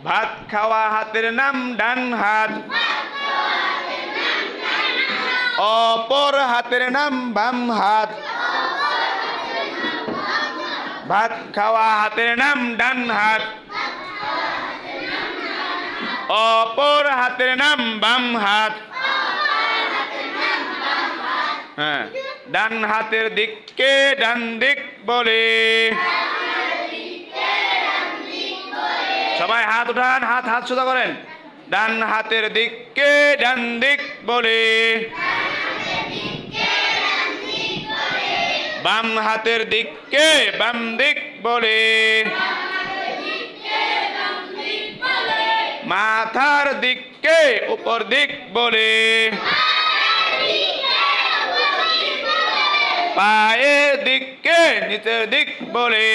ভাত খাওয়া হাতের নাম ডান হাত, অপর হাতের নাম বাম হাত। ভাত খাওয়া হাতের নাম ডান হাত, অপর হাতের নাম বাম হাত। হ্যাঁ, ডান হাতের দিককে ডান দিক বলে। সবাই হাত উঠান, হাত হাত সোজা করেন। ডান হাতের দিককে ডান দিক বলে। বাম হাতের দিককে বাম দিক বলে। মাথার দিককে উপর দিক বলে। পায়ের দিককে নিচের দিক বলে।